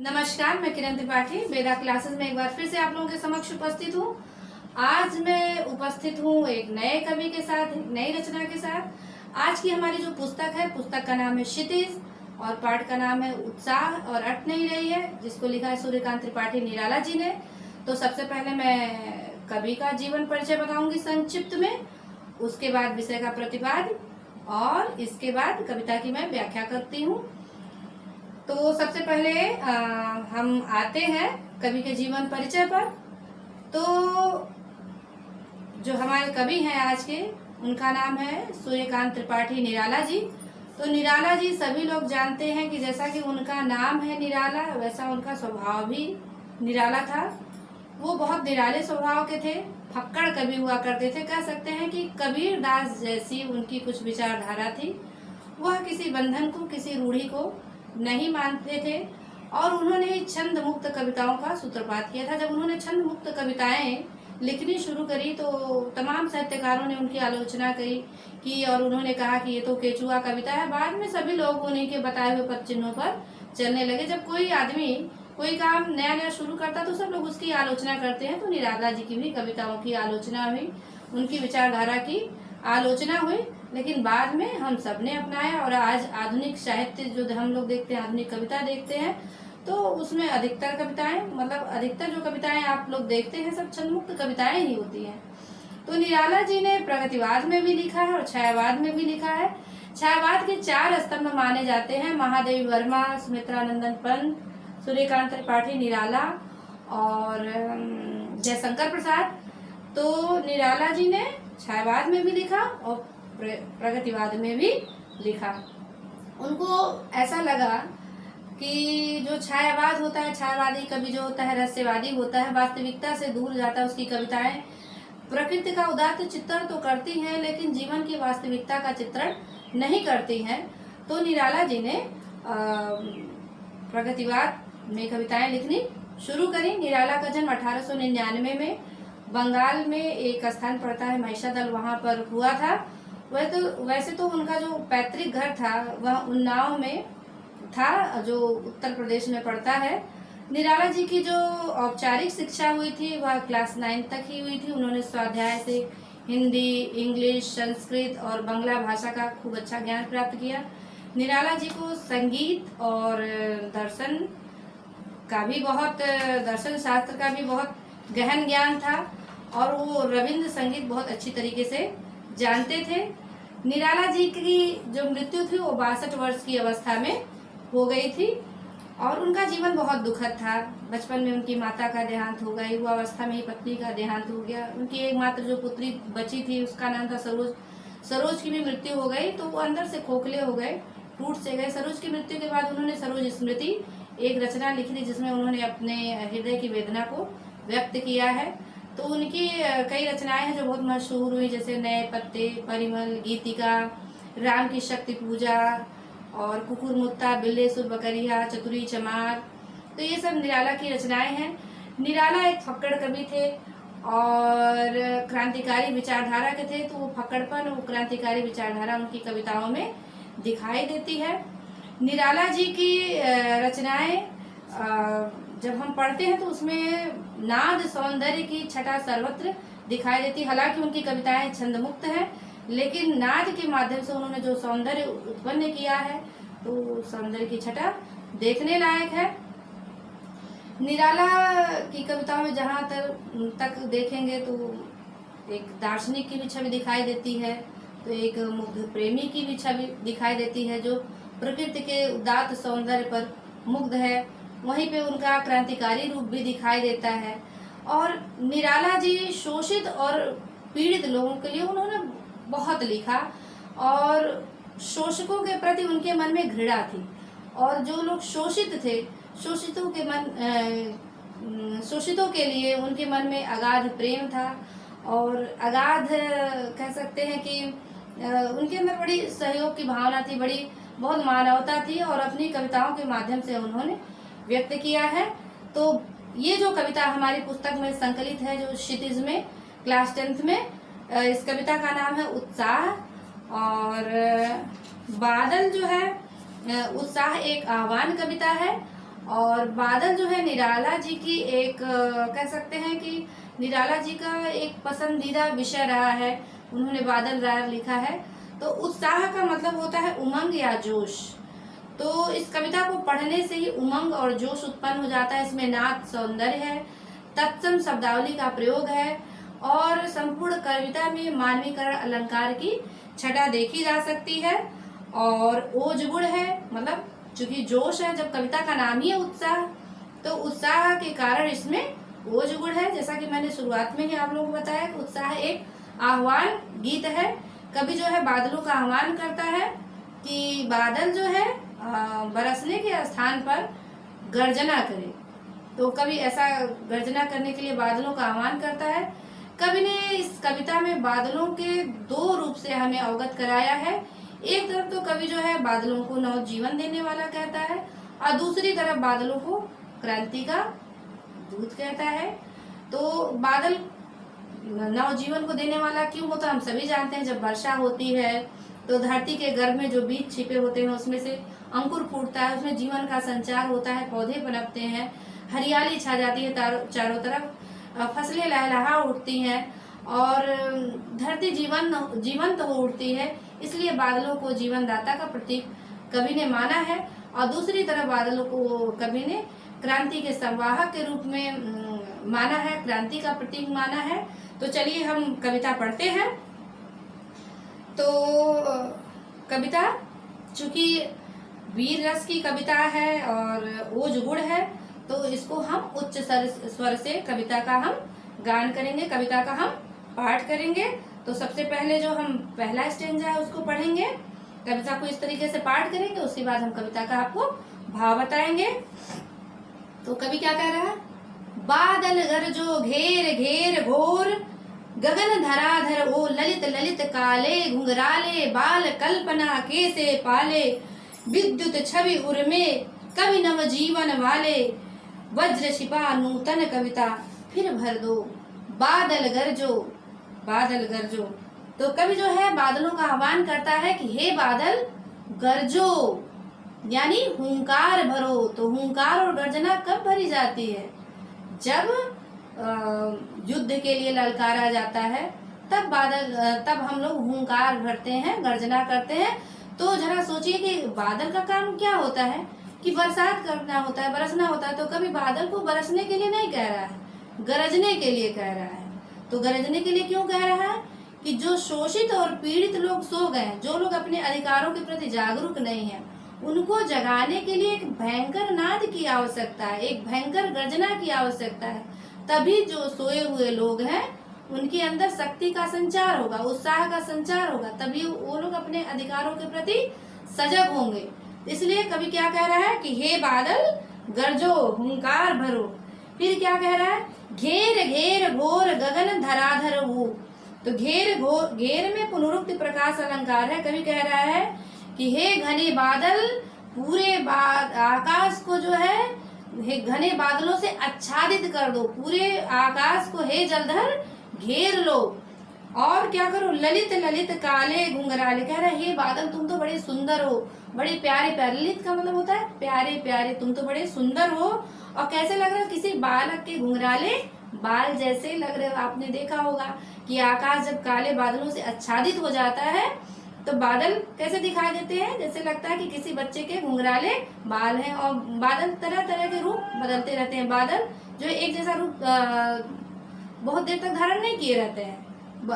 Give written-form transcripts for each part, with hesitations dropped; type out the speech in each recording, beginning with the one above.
नमस्कार, मैं किरण त्रिपाठी वेदा क्लासेस में एक बार फिर से आप लोगों के समक्ष उपस्थित हूँ। आज मैं उपस्थित हूँ एक नए कवि के साथ, एक नई रचना के साथ। आज की हमारी जो पुस्तक है, पुस्तक का नाम है क्षितिज और पाठ का नाम है उत्साह और अट नहीं रही है, जिसको लिखा है सूर्यकांत त्रिपाठी निराला जी ने। तो सबसे पहले मैं कवि का जीवन परिचय बताऊंगी संक्षिप्त में, उसके बाद विषय का प्रतिपाद और इसके बाद कविता की मैं व्याख्या करती हूँ। तो सबसे पहले हम आते हैं कवि के जीवन परिचय पर। तो जो हमारे कवि हैं आज के, उनका नाम है सूर्यकांत त्रिपाठी निराला जी। तो निराला जी सभी लोग जानते हैं कि जैसा कि उनका नाम है निराला, वैसा उनका स्वभाव भी निराला था। वो बहुत निराले स्वभाव के थे, फक्कड़ कवि हुआ करते थे। कह सकते हैं कि कबीर दास जैसी उनकी कुछ विचारधारा थी। वह किसी बंधन को, किसी रूढ़ी को नहीं मानते थे और उन्होंने छंद मुक्त कविताओं का सूत्रपात किया था। जब उन्होंने छंद मुक्त कविताएं लिखनी शुरू करी तो तमाम साहित्यकारों ने उनकी आलोचना की और उन्होंने कहा कि ये तो केचुआ कविता है। बाद में सभी लोग उन्हीं के बताए हुए पद चिन्हों पर चलने लगे। जब कोई आदमी कोई काम नया नया शुरू करता तो सब लोग उसकी आलोचना करते हैं। तो निराला जी की भी कविताओं की आलोचना हुई, उनकी विचारधारा की आलोचना हुई, लेकिन बाद में हम सब ने अपनाया। और आज आधुनिक साहित्य जो हम लोग देखते हैं, आधुनिक कविता देखते हैं, तो उसमें अधिकतर कविताएं, मतलब अधिकतर जो कविताएं आप लोग देखते हैं सब छंदमुक्त कविताएं ही होती हैं। तो निराला जी ने प्रगतिवाद में भी लिखा है और छायावाद में भी लिखा है। छायावाद के 4 स्तंभ माने जाते हैं: महादेवी वर्मा, सुमित्रानंदन पंत, सूर्यकांत त्रिपाठी निराला और जयशंकर प्रसाद। तो निराला जी ने छायावाद में भी लिखा और प्रगतिवाद में भी लिखा। उनको ऐसा लगा कि जो छायावाद होता है, छायावादी कवि जो होता है रहस्यवादी होता है, वास्तविकता से दूर जाता है। उसकी कविताएं प्रकृति का उदात्त चित्रण तो करती हैं, लेकिन जीवन की वास्तविकता का चित्रण नहीं करती हैं। तो निराला जी ने प्रगतिवाद में कविताएं लिखनी शुरू करी। निराला का जन्म 1899 में बंगाल में एक स्थान पड़ता है महिषादल, वहां पर हुआ था। वैसे तो उनका जो पैतृक घर था वह उन्नाव में था, जो उत्तर प्रदेश में पड़ता है। निराला जी की जो औपचारिक शिक्षा हुई थी वह क्लास 9 तक ही हुई थी। उन्होंने स्वाध्याय से हिंदी, इंग्लिश, संस्कृत और बांग्ला भाषा का खूब अच्छा ज्ञान प्राप्त किया। निराला जी को संगीत और दर्शन शास्त्र का भी बहुत गहन ज्ञान था और वो रविंद्र संगीत बहुत अच्छी तरीके से जानते थे। निराला जी की जो मृत्यु थी वो 62 वर्ष की अवस्था में हो गई थी और उनका जीवन बहुत दुखद था। बचपन में उनकी माता का देहांत हो गया, युवा अवस्था में ही पत्नी का देहांत हो गया। उनकी एकमात्र जो पुत्री बची थी उसका नाम था सरोज। सरोज की भी मृत्यु हो गई तो वो अंदर से खोखले हो गए, टूट से गए। सरोज की मृत्यु के बाद उन्होंने सरोज स्मृति एक रचना लिखी थी जिसमें उन्होंने अपने हृदय की वेदना को व्यक्त किया है। तो उनकी कई रचनाएं हैं जो बहुत मशहूर हुई, जैसे नए पत्ते, परिमल, गीतिका, राम की शक्ति पूजा और कुकुर मुत्ता, बिल्ले सुर बकरिया, चतुरी चमार। तो ये सब निराला की रचनाएं हैं। निराला एक फक्कड़ कवि थे और क्रांतिकारी विचारधारा के थे। तो वो फक्कड़पन, वो क्रांतिकारी विचारधारा उनकी कविताओं में दिखाई देती है। निराला जी की रचनाएं जब हम पढ़ते हैं तो उसमें नाद सौंदर्य की छटा सर्वत्र दिखाई देती। हालांकि उनकी कविताएं छंदमुक्त हैं, लेकिन नाद के माध्यम से उन्होंने जो सौंदर्य उत्पन्न किया है तो सौंदर्य की छटा देखने लायक है। निराला की कविताओं में जहाँ तक देखेंगे तो एक दार्शनिक की भी छवि दिखाई देती है, तो एक मुग्ध प्रेमी की भी छवि दिखाई देती है जो प्रकृति के उदात्त सौंदर्य पर मुग्ध है। वहीं पे उनका क्रांतिकारी रूप भी दिखाई देता है। और निराला जी शोषित और पीड़ित लोगों के लिए उन्होंने बहुत लिखा और शोषकों के प्रति उनके मन में घृणा थी। और जो लोग शोषित थे, शोषितों के लिए उनके मन में अगाध प्रेम था और अगाध कह सकते हैं कि उनके अंदर बड़ी सहयोग की भावना थी, बहुत मानवता थी और अपनी कविताओं के माध्यम से उन्होंने व्यक्त किया है। तो ये जो कविता हमारी पुस्तक में संकलित है, जो क्षितिज में क्लास 10th में, इस कविता का नाम है उत्साह। और बादल जो है, उत्साह एक आह्वान कविता है और बादल जो है निराला जी की एक कह सकते हैं कि निराला जी का एक पसंदीदा विषय रहा है। उन्होंने बादल राय लिखा है। तो उत्साह का मतलब होता है उमंग या जोश। तो इस कविता को पढ़ने से ही उमंग और जोश उत्पन्न हो जाता है। इसमें नाद सौंदर्य है, तत्सम शब्दावली का प्रयोग है और संपूर्ण कविता में मानवीकरण अलंकार की छटा देखी जा सकती है। और ओज गुण है, मतलब चूंकि जोश है, जब कविता का नाम ही है उत्साह, तो उत्साह के कारण इसमें ओज गुण है। जैसा कि मैंने शुरुआत में ही आप लोगों को बताया कि उत्साह एक आह्वान गीत है। कवि जो है बादलों का आह्वान करता है कि बादल जो है बरसने के स्थान पर गर्जना करे। तो कवि ऐसा गर्जना करने के लिए बादलों का आह्वान करता है। कवि ने इस कविता में बादलों के दो रूप से हमें अवगत कराया है। एक तरफ तो कवि जो है बादलों को नव जीवन देने वाला कहता है और दूसरी तरफ बादलों को क्रांति का दूत कहता है। तो बादल नव जीवन को देने वाला क्यों होता है हम सभी जानते हैं। जब वर्षा होती है तो धरती के गर्भ में जो बीज छिपे होते हैं उसमें से अंकुर फूटता है, उसमें जीवन का संचार होता है, पौधे पनपते हैं, हरियाली छा जाती है चारों तरफ, फसलें लहलहा उठती हैं और धरती जीवंत हो उठती है। इसलिए बादलों को जीवनदाता का प्रतीक कवि ने माना है। और दूसरी तरफ बादलों को कवि ने क्रांति के संवाहक के रूप में माना है, क्रांति का प्रतीक माना है। तो चलिए हम कविता पढ़ते हैं। तो कविता चूंकि वीर रस की कविता है और ओज गुण है, तो इसको हम उच्च स्वर से कविता का हम गान करेंगे, कविता का हम पाठ करेंगे। तो सबसे पहले जो हम पहला स्टेंजा है उसको पढ़ेंगे, कविता को इस तरीके से पाठ करेंगे, उसके बाद हम कविता का आपको भाव बताएंगे। तो कवि क्या कह रहा है? बादल गरजो घेर घेर घोर, गगन धराधर ओ ललित ललित काले, घुंघराले बाल कल्पना कैसे पाले, विद्युत छवि उर्मे कवि नव जीवन वाले, वज्र छिपा नूतन कविता फिर भर दो। बादल गरजो, बादल गरजो। तो कवि जो है बादलों का आह्वान करता है कि हे बादल गरजो, यानी हुंकार भरो। तो हुंकार और गर्जना कब भरी जाती है? जब युद्ध के लिए ललकारा जाता है, तब हम लोग हुंकार भरते हैं, गर्जना करते हैं। तो जरा सोचिए कि बादल का काम क्या होता है कि बरसात करना होता है, बरसना होता है। तो कभी बादल को बरसने के लिए नहीं कह रहा है, गरजने के लिए कह रहा है। तो गरजने के लिए क्यों कह रहा है? कि जो शोषित और पीड़ित लोग सो गए, जो लोग अपने अधिकारों के प्रति जागरूक नहीं है, उनको जगाने के लिए एक भयंकर नाद की आवश्यकता है, एक भयंकर गर्जना की आवश्यकता है। तभी जो सोए हुए लोग हैं उनके अंदर शक्ति का संचार होगा, उत्साह का संचार होगा, तभी वो लोग अपने अधिकारों के प्रति सजग होंगे। इसलिए कवि क्या कह रहा है कि हे बादल गरजो, हुंकार भरो। फिर क्या कह रहा है? घेर घेर घोर गगन धराधर हो। तो घेर में पुनरुक्ति प्रकाश अलंकार है। कवि कह रहा है कि हे घने बादल, पूरे आकाश को जो है घने बादलों से आच्छादित कर दो, पूरे आकाश को हे जलधर घेर लो। और क्या करो? ललित ललित काले घुंघराले। कह रहे हे बादल तुम तो बड़े सुंदर हो, बड़े प्यारे प्यारे। ललित का मतलब होता है प्यारे प्यारे, तुम तो बड़े सुंदर हो। और कैसे लग रहे हो? किसी बालक के घुंघराले बाल जैसे लग रहे हो। आपने देखा होगा कि आकाश जब काले बादलों से आच्छादित हो जाता है तो बादल कैसे दिखाई देते हैं? जैसे लगता है कि किसी बच्चे के घुंघराले बाल हैं। और बादल तरह तरह के रूप बदलते रहते हैं। बादल जो एक जैसा रूप बहुत देर तक धारण नहीं किए रहते हैं,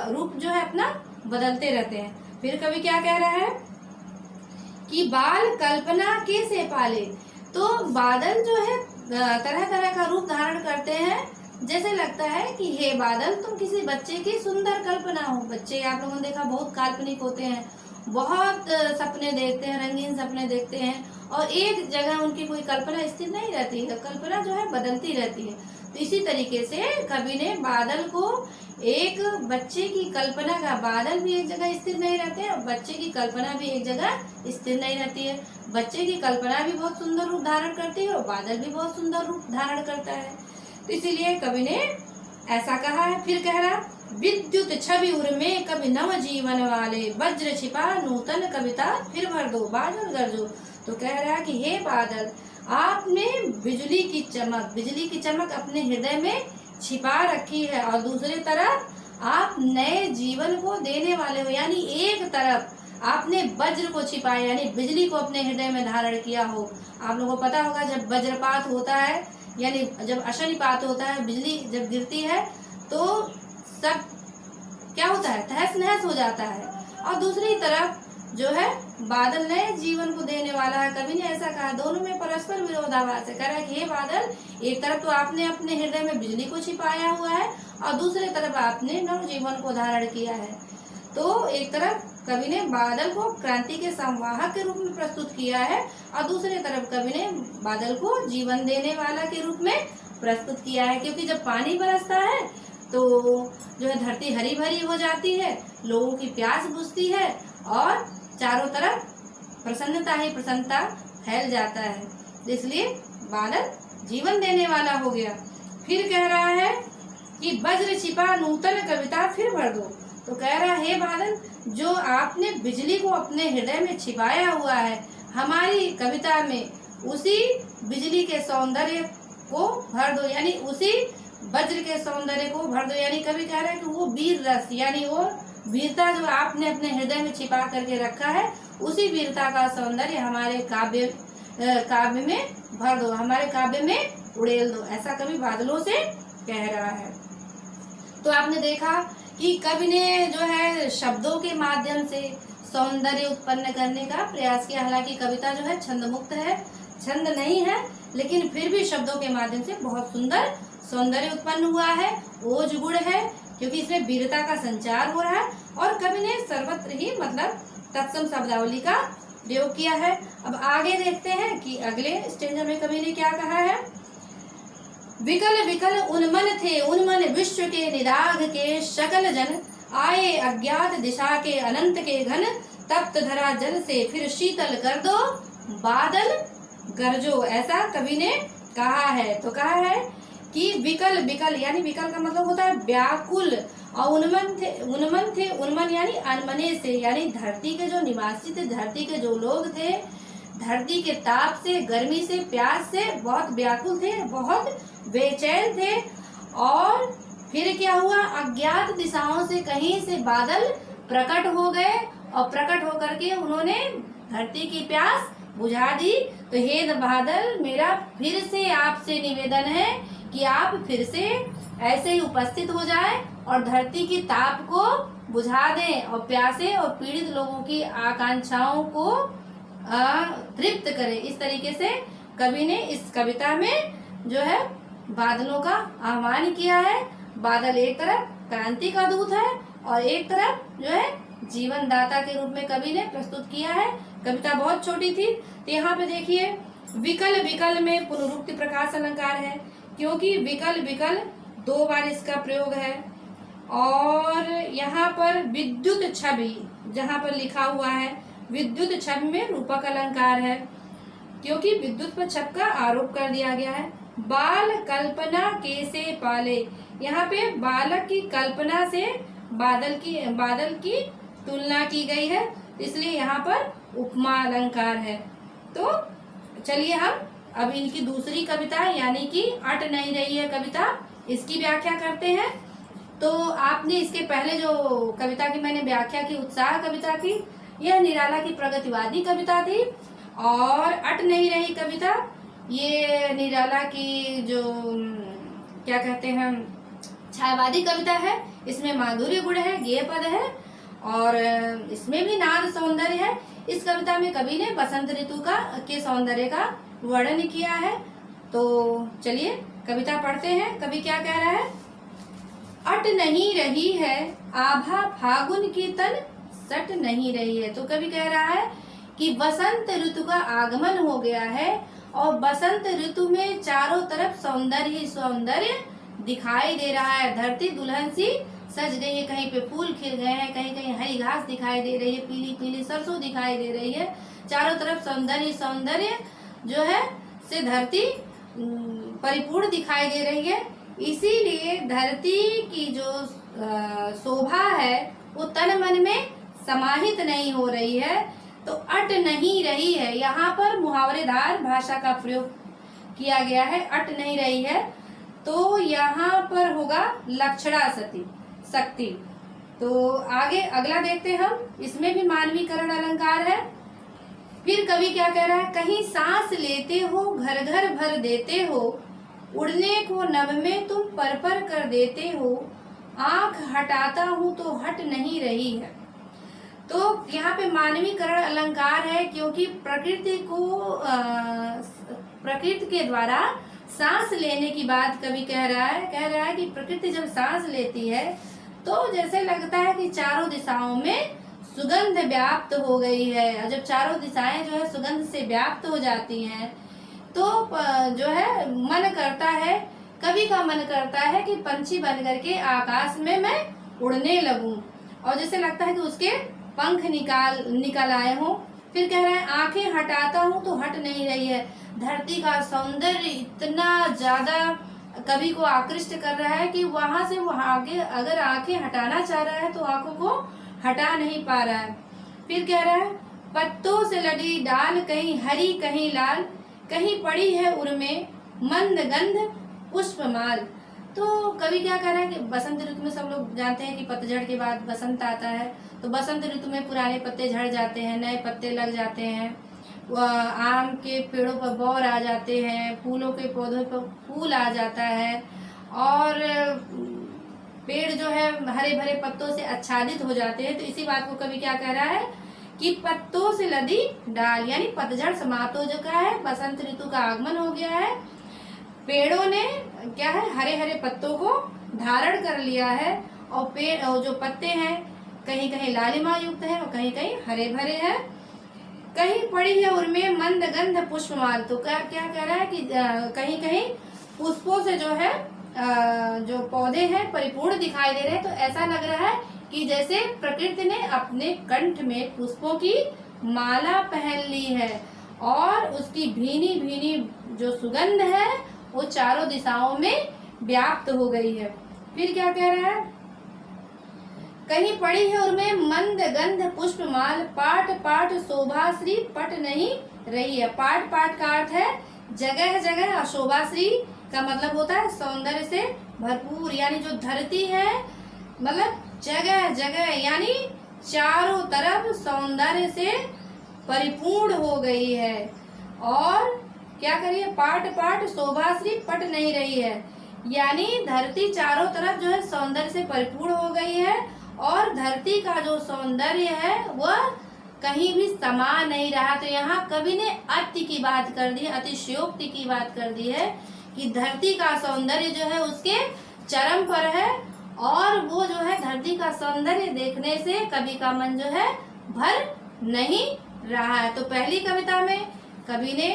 रूप जो है अपना बदलते रहते हैं। फिर कवि क्या कह रहा है कि बाल कल्पना कैसे पाले। तो बादल जो है तरह तरह का रूप धारण करते हैं। जैसे लगता है कि हे बादल तुम किसी बच्चे की सुंदर कल्पना हो। बच्चे आप लोगों ने देखा बहुत काल्पनिक होते हैं, बहुत सपने देखते हैं, रंगीन सपने देखते हैं और एक जगह उनकी कोई कल्पना स्थिर नहीं रहती है, कल्पना जो है बदलती रहती है। तो इसी तरीके से कवि ने बादल को एक बच्चे की कल्पना का, बादल भी एक जगह स्थिर नहीं रहते हैं और बच्चे की कल्पना भी एक जगह स्थिर नहीं रहती है। बच्चे की कल्पना भी बहुत सुंदर रूप धारण करती है और बादल भी बहुत सुंदर रूप धारण करता है। तो इसीलिए कवि ने ऐसा कहा है। फिर कह रहा विद्युत छवि उर्मे कवि नव जीवन वाले, वज्र छिपा नूतन कविता फिर भर दो। बादल गरजो। तो कह रहा कि हे बादल, आपने बिजली की चमक अपने हृदय में छिपा रखी है, और दूसरी तरफ आप नए जीवन को देने वाले हो। यानी एक तरफ आपने वज्र को छिपाया, यानी बिजली को अपने हृदय में धारण किया हो। आप लोगों को पता होगा जब वज्रपात होता है, यानी जब अशनिपात होता है, बिजली जब गिरती है तो सब क्या होता है, तहस नहस हो जाता है। और दूसरी तरफ जो है बादल नए जीवन को देने वाला है। कवि ने ऐसा कहा, दोनों में परस्पर विरोधाभास है। कह रहा है कि हे बादल, एक तरफ तो आपने अपने हृदय में बिजली को छिपाया हुआ है, और दूसरी तरफ आपने नव जीवन को धारण किया है। तो एक तरफ कवि ने बादल को क्रांति के संवाहक के रूप में प्रस्तुत किया है, और दूसरी तरफ कवि ने बादल को जीवन देने वाला के रूप में प्रस्तुत किया है। क्योंकि जब पानी बरसता है तो जो है धरती हरी भरी हो जाती है, लोगों की प्यास बुझती है, और चारों तरफ प्रसन्नता ही प्रसन्नता फैल जाता है। इसलिए बादल जीवन देने वाला हो गया। फिर कह रहा है कि वज्र छिपा नूतन कविता फिर भर दो। तो कह रहा है, हे बादल, जो आपने बिजली को अपने हृदय में छिपाया हुआ है, हमारी कविता में उसी बिजली के सौंदर्य को भर दो, यानी उसी वज्र के सौंदर्य को भर दो। यानी कवि कह रहा है कि वो वीर रस, यानी वो वीरता जो आपने अपने हृदय में छिपा करके रखा है, उसी वीरता का सौंदर्य हमारे काव्य में भर दो, हमारे काव्य में उड़ेल दो। ऐसा कवि बादलों से कह रहा है। तो आपने देखा कि कवि ने जो है शब्दों के माध्यम से सौंदर्य उत्पन्न करने का प्रयास किया। हालांकि कविता जो है छंद मुक्त है, छंद नहीं है, लेकिन फिर भी शब्दों के माध्यम से बहुत सुंदर सौंदर्य उत्पन्न हुआ है। ओज गुण है, क्योंकि इसमें वीरता का संचार हो रहा है, और कवि ने सर्वत्र ही मतलब तत्सम शब्दावली का प्रयोग किया है। अब आगे देखते हैं कि अगले स्टेंजा में कवि ने क्या कहा है। विकल विकल उन्मन थे उन्मन विश्व के निदाघ के शकल जन, आए अज्ञात दिशा के अनंत के घन, तप्त धरा जल से फिर शीतल कर दो, बादल गरजो। ऐसा कवि ने कहा है। तो कहा है कि विकल विकल, यानी विकल का मतलब होता है व्याकुल, और उन्मन यानी अनमने से, यानी धरती के जो निवासी थे, धरती के जो लोग थे, धरती के ताप से, गर्मी से, प्यास से बहुत व्याकुल थे, बहुत बेचैन थे। और फिर क्या हुआ, अज्ञात दिशाओं से कहीं से बादल प्रकट हो गए, और प्रकट होकर के उन्होंने धरती की प्यास बुझा दी। तो हे बादल, मेरा फिर से आपसे निवेदन है कि आप फिर से ऐसे ही उपस्थित हो जाएं और धरती की ताप को बुझा दें, और प्यासे और पीड़ित लोगों की आकांक्षाओं को तृप्त करें। इस तरीके से कवि ने इस कविता में जो है बादलों का आह्वान किया है। बादल एक तरफ क्रांति का दूत है, और एक तरफ जो है जीवन दाता के रूप में कवि ने प्रस्तुत किया है। कविता बहुत छोटी थी। तो यहाँ पे देखिए, विकल विकल में पुनरुक्ति प्रकाश अलंकार है, क्योंकि विकल विकल 2 बार इसका प्रयोग है। और यहाँ पर विद्युत छवि जहाँ पर लिखा हुआ है, विद्युत छवि में रूपक अलंकार है, क्योंकि विद्युत पर छप का आरोप कर दिया गया है। बाल कल्पना कैसे पाले, यहाँ पे बालक की कल्पना से बादल की तुलना की गई है, इसलिए यहाँ पर उपमा अलंकार है। तो चलिए हम अब इनकी दूसरी कविता यानी कि अट नहीं रही है कविता, इसकी व्याख्या करते हैं। तो आपने इसके पहले जो कविता की मैंने व्याख्या की, उत्साह कविता थी, यह निराला की प्रगतिवादी कविता थी। और अट नहीं रही कविता ये निराला की जो क्या कहते हैं छायावादी कविता है। इसमें माधुर्य गुण है, गेय पद है, और इसमें भी नाद सौंदर्य है। इस कविता में कवि ने बसंत ऋतु के सौंदर्य का वर्णन किया है। तो चलिए कविता पढ़ते हैं। कवि क्या कह रहा है। अट नहीं रही है आभा फागुन की तन सट नहीं रही है। तो कवि कह रहा है कि बसंत ऋतु का आगमन हो गया है, और बसंत ऋतु में चारों तरफ सौंदर्य ही सौंदर्य दिखाई दे रहा है। धरती दुल्हन सी सज गई है, कहीं पे फूल खिल गए हैं, कहीं कहीं हरी घास दिखाई दे रही है, पीली पीली सरसों दिखाई दे रही है। चारों तरफ सौंदर्य सौंदर्य जो है से धरती परिपूर्ण दिखाई दे रही है। इसीलिए धरती की जो शोभा है वो तन मन में समाहित नहीं हो रही है। तो अट नहीं रही है, यहाँ पर मुहावरेदार भाषा का प्रयोग किया गया है, अट नहीं रही है, तो यहाँ पर होगा लक्षणा सती शक्ति। तो आगे अगला देखते हैं हम, इसमें भी मानवीकरण अलंकार है। फिर कवि क्या कह रहा है, कहीं सांस लेते हो घर घर भर देते हो, उड़ने को नभ में तुम पर पर कर देते हो, आंख हटाता हूँ तो हट नहीं रही है। तो यहाँ पे मानवीकरण अलंकार है, क्योंकि प्रकृति को प्रकृति के द्वारा सांस लेने की बात कवि कह रहा है कि प्रकृति जब सांस लेती है तो जैसे लगता है कि चारों दिशाओं में सुगंध व्याप्त हो गई है। जब चारों दिशाएं जो है सुगंध से व्याप्त हो जाती हैं तो जो है मन करता है, कवि का मन करता है कि पंछी बन करके आकाश में मैं उड़ने लगूं, और जैसे लगता है कि उसके पंख निकल आए हों। फिर कह रहा है आंखें हटाता हूं तो हट नहीं रही है। धरती का सौंदर्य इतना ज्यादा कवि को आकृष्ट कर रहा है कि वहां से वो आगे अगर आंखें हटाना चाह रहा है तो आंखों को हटा नहीं पा रहा है। फिर कह रहा है पत्तों से लड़ी डाल कहीं हरी कहीं लाल, कहीं पड़ी है उर्मे मंद गंध पुष्पमाल। तो कवि क्या कह रहा है कि बसंत ऋतु में सब लोग जानते हैं कि पतझड़ के बाद बसंत आता है, तो बसंत ऋतु में पुराने पत्ते झड़ जाते हैं, नए पत्ते लग जाते हैं, आम के पेड़ों पर बौर आ जाते हैं, फूलों के पौधों पर फूल आ जाता है, और पेड़ जो है हरे भरे पत्तों से आच्छादित हो जाते हैं। तो इसी बात को कवि क्या कह रहा है कि पत्तों से लदी डाल, यानी पतझड़ समाप्त हो चुका है, बसंत ऋतु का आगमन हो गया है, पेड़ों ने क्या है हरे हरे पत्तों को धारण कर लिया है, और पेड़ और जो पत्ते हैं कहीं कहीं लालिमा युक्त है और कहीं कहीं हरे भरे हैं, कहीं पड़ी है उनमें मंद गंध पुष्पमाल। तो क्या क्या कह रहा है कि कहीं कहीं पुष्पों से जो है जो पौधे हैं परिपूर्ण दिखाई दे रहे हैं। तो ऐसा लग रहा है कि जैसे प्रकृति ने अपने कंठ में पुष्पों की माला पहन ली है, और उसकी भीनी भीनी जो सुगंध है वो चारों दिशाओं में व्याप्त हो गई है। फिर क्या कह रहा है, कहीं पड़ी है उनमें मंद गंध पुष्पमाल, पाट पाट शोभाश्री पट नहीं रही है। पाट पाट का अर्थ है जगह जगह, और शोभाश्री का मतलब होता है सौंदर्य से भरपूर, यानी जो धरती है मतलब जगह जगह यानी चारों तरफ सौंदर्य से परिपूर्ण हो गई है। और क्या करिए, पाट पाट शोभाश्री पट नहीं रही है, यानी धरती चारों तरफ जो है सौंदर्य से परिपूर्ण हो गई है, और धरती का जो सौंदर्य है वह कहीं भी समा नहीं रहा। तो यहाँ कवि ने अति की बात कर दी है, अतिशयोक्ति की बात कर दी है कि धरती का सौंदर्य जो है उसके चरम पर है, और वो जो है धरती का सौंदर्य देखने से कवि का मन जो है भर नहीं रहा है। तो पहली कविता में कवि ने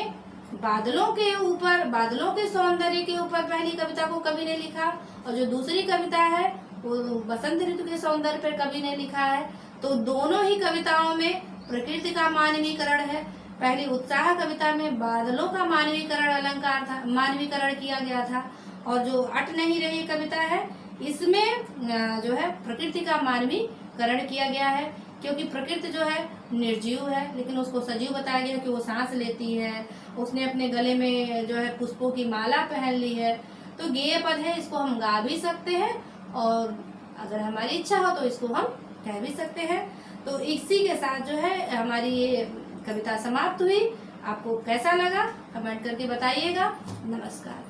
बादलों के ऊपर, बादलों के सौंदर्य के ऊपर पहली कविता को कवि ने लिखा, और जो दूसरी कविता है वो बसंत ऋतु के सौंदर्य पर कवि ने लिखा है। तो दोनों ही कविताओं में प्रकृति का मानवीकरण है। पहली उत्साह कविता में बादलों का मानवीकरण अलंकार था, मानवीकरण किया गया था, और जो अट नहीं रही कविता है इसमें जो है प्रकृति का मानवीकरण किया गया है, क्योंकि प्रकृति जो है निर्जीव है लेकिन उसको सजीव बताया गया कि वो सांस लेती है, उसने अपने गले में जो है पुष्पों की माला पहन ली है। तो गेय पद है, इसको हम गा भी सकते हैं, और अगर हमारी इच्छा हो तो इसको हम कह भी सकते हैं। तो इसी के साथ जो है हमारी ये कविता समाप्त हुई। आपको कैसा लगा कमेंट करके बताइएगा। नमस्कार।